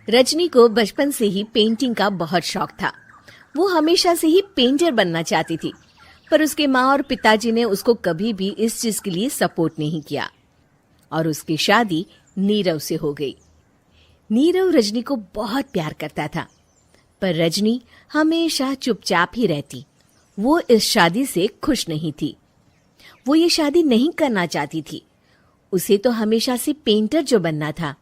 रजनी को बचपन से ही पेंटिंग का बहुत शौक था। वो हमेशा से ही पेंटर बनना चाहती थी, पर उसके माँ और पिताजी ने उसको कभी भी इस चीज के लिए सपोर्ट नहीं किया और उसकी शादी नीरव से हो गई। नीरव रजनी को बहुत प्यार करता था, पर रजनी हमेशा चुपचाप ही रहती। वो इस शादी से खुश नहीं थी। वो ये शादी नहीं करना चाहती थी। उसे तो हमेशा से पेंटर जो बनना था।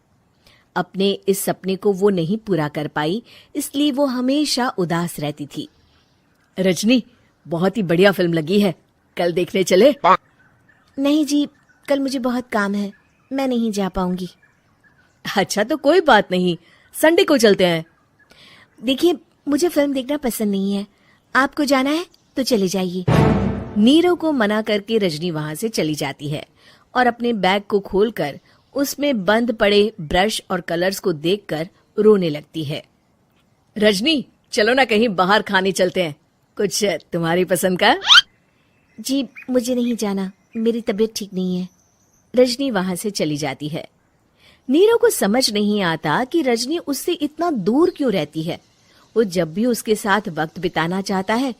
अपने इस सपने को वो नहीं पूरा कर पाई, इसलिए वो हमेशा उदास रहती थी। रजनी, बहुत ही बढ़िया फिल्म लगी है, कल देखने चले? नहीं जी, कल मुझे बहुत काम है, मैं नहीं जा पाऊंगी। अच्छा तो कोई बात नहीं, संडे को चलते हैं। देखिए, मुझे फिल्म देखना पसंद नहीं है। आपको जाना है तो चले जाइए। नीरव को मना करके रजनी वहां से चली जाती है और अपने बैग को खोलकर उसमें बंद पड़े ब्रश और कलर्स को देखकर रोने लगती है। रजनी, चलो ना कहीं बाहर खाने चलते हैं, कुछ तुम्हारी पसंद का। जी, मुझे नहीं जाना, मेरी तबीयत ठीक नहीं है। रजनी वहां से चली जाती है। नीरव को समझ नहीं आता कि रजनी उससे इतना दूर क्यों रहती है। वो जब भी उसके साथ वक्त बिताना चाहता है,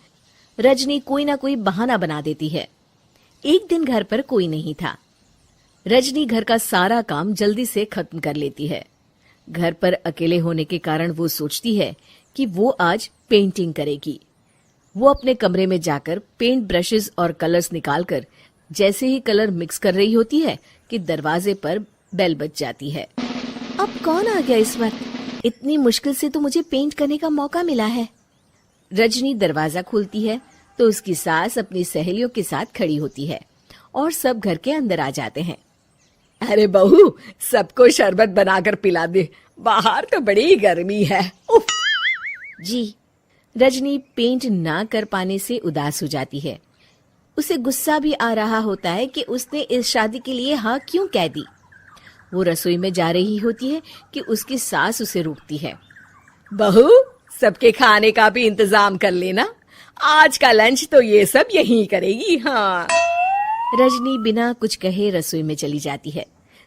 रजनी कोई ना कोई बहाना बना देती है। एक दिन घर पर कोई नहीं था। रजनी घर का सारा काम जल्दी से खत्म कर लेती है। घर पर अकेले होने के कारण वो सोचती है कि वो आज पेंटिंग करेगी। वो अपने कमरे में जाकर पेंट ब्रशेस और कलर्स निकालकर जैसे ही कलर मिक्स कर रही होती है कि दरवाजे पर बेल बज जाती है। अब कौन आ गया इस वक्त? इतनी मुश्किल से तो मुझे पेंट करने का मौका मिला है। रजनी दरवाजा खोलती है तो उसकी सास अपनी सहेलियों के साथ खड़ी होती है और सब घर के अंदर आ जाते हैं। अरे बहू, सबको शरबत बनाकर पिला दे, बाहर तो बड़ी गर्मी है। उफ। जी। रजनी पेंट ना कर पाने से उदास हो जाती है। उसे गुस्सा भी आ रहा होता है कि उसने इस शादी के लिए हाँ क्यों कह दी। वो रसोई में जा रही होती है कि उसकी सास उसे रोकती है। बहू, सबके खाने का भी इंतजाम कर लेना, आज का लंच तो ये सब यहीं करेगी। हाँ। रजनी बिना कुछ कहे रसोई में चली जाती है।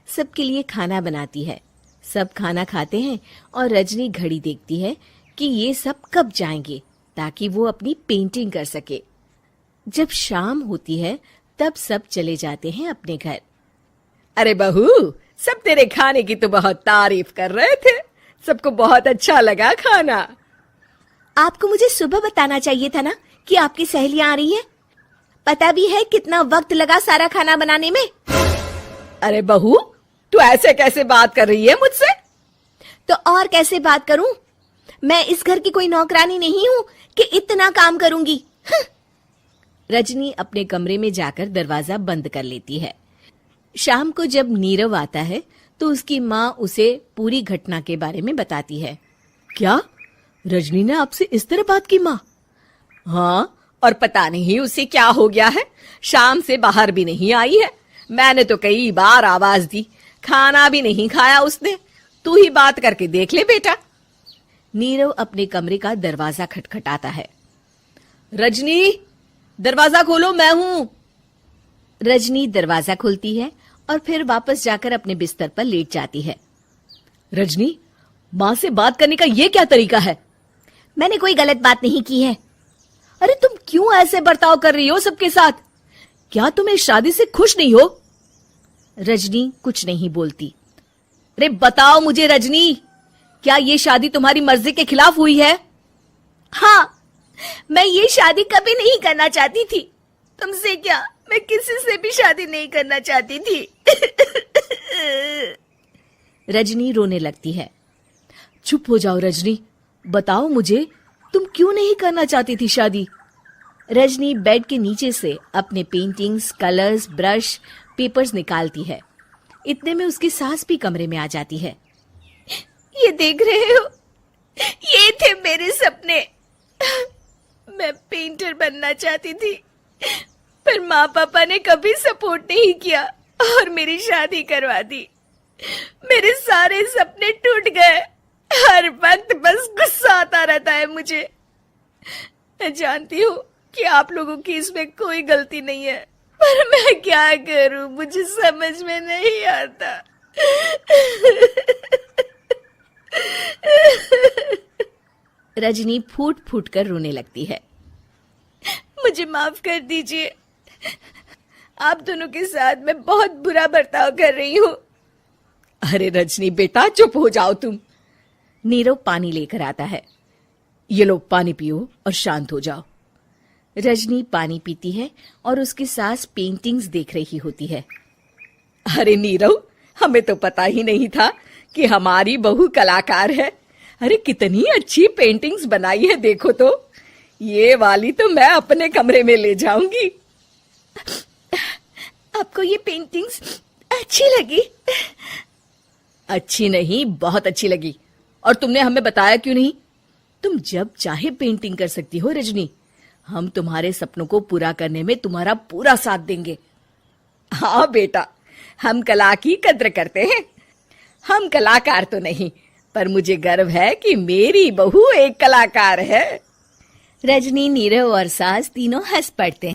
सबके लिए खाना बनाती है। सब खाना खाते हैं और रजनी घड़ी देखती है कि ये सब कब जाएंगे ताकि वो अपनी पेंटिंग कर सके। जब शाम होती है तब सब चले जाते हैं अपने घर। अरे बहू, सब तेरे खाने की तो बहुत तारीफ कर रहे थे, सबको बहुत अच्छा लगा खाना। आपको मुझे सुबह बताना चाहिए था ना कि आपकी सहेलियां आ रही हैं। पता भी है कितना वक्त लगा सारा खाना बनाने में। अरे बहू, तू ऐसे कैसे बात कर रही है मुझसे? तो और कैसे बात करूं? मैं इस घर की कोई नौकरानी नहीं हूं कि इतना काम करूंगी। रजनी अपने कमरे में जाकर दरवाजा बंद कर लेती है। शाम को जब नीरव आता है तो उसकी माँ उसे पूरी घटना के बारे में बताती है। क्या रजनी ने आपसे इस तरह बात की माँ? हाँ, और पता नहीं उसे क्या हो गया है, शाम से बाहर भी नहीं आई है। मैंने तो कई बार आवाज दी, खाना भी नहीं खाया उसने। तू ही बात करके देख ले बेटा। नीरव अपने कमरे का दरवाजा खटखटाता है। रजनी, दरवाजा खोलो, मैं हूं। रजनी दरवाजा खोलती है और फिर वापस जाकर अपने बिस्तर पर लेट जाती है। रजनी, माँ से बात करने का ये क्या तरीका है? मैंने कोई गलत बात नहीं की है। अरे तुम क्यों ऐसे बर्ताव कर रही हो सबके साथ? क्या तुम इस शादी से खुश नहीं हो? रजनी कुछ नहीं बोलती। अरे बताओ मुझे रजनी, क्या ये शादी तुम्हारी मर्जी के खिलाफ हुई है? हाँ, मैं ये शादी कभी नहीं करना चाहती थी। तुमसे क्या, मैं किसी से भी शादी नहीं करना चाहती थी। रजनी रोने लगती है। चुप हो जाओ रजनी, बताओ मुझे, तुम क्यों नहीं करना चाहती थी शादी? रजनी बेड के नीचे से अपने पेंटिंग्स, कलर्स, ब्रश, पेपर्स निकालती है। इतने में उसकी सास भी कमरे में आ जाती है। ये देख रहे हो, ये थे मेरे सपने। मैं पेंटर बनना चाहती थी, पर माँ पापा ने कभी सपोर्ट नहीं किया और मेरी शादी करवा दी। मेरे सारे सपने टूट गए। हर वक्त बस गुस्सा आता रहता है मुझे। मैं जानती हूँ कि आप लोगों की इसमें कोई गलती नहीं है, पर मैं क्या करूं, मुझे समझ में नहीं आता। रजनी फूट फूट कर रोने लगती है। मुझे माफ कर दीजिए, आप दोनों के साथ मैं बहुत बुरा बर्ताव कर रही हूँ। अरे रजनी बेटा, चुप हो जाओ तुम। नीरव पानी लेकर आता है। ये लो पानी पियो और शांत हो जाओ। रजनी पानी पीती है और उसकी सास पेंटिंग्स देख रही होती है। अरे नीरव, हमें तो पता ही नहीं था कि हमारी बहू कलाकार है। अरे कितनी अच्छी पेंटिंग्स बनाई है, देखो तो। ये वाली तो मैं अपने कमरे में ले जाऊंगी। आपको ये पेंटिंग्स अच्छी लगी? अच्छी नहीं, बहुत अच्छी लगी। और तुमने हमें बताया क्यों नहीं? तुम जब चाहे पेंटिंग कर सकती हो रजनी। हम तुम्हारे सपनों को पूरा करने में तुम्हारा पूरा साथ देंगे। हाँ बेटा, हम कला की कद्र करते हैं। हम कलाकार तो नहीं, पर मुझे गर्व है कि मेरी बहू एक कलाकार है। रजनी, नीरव और सास तीनों हंस पड़ते हैं।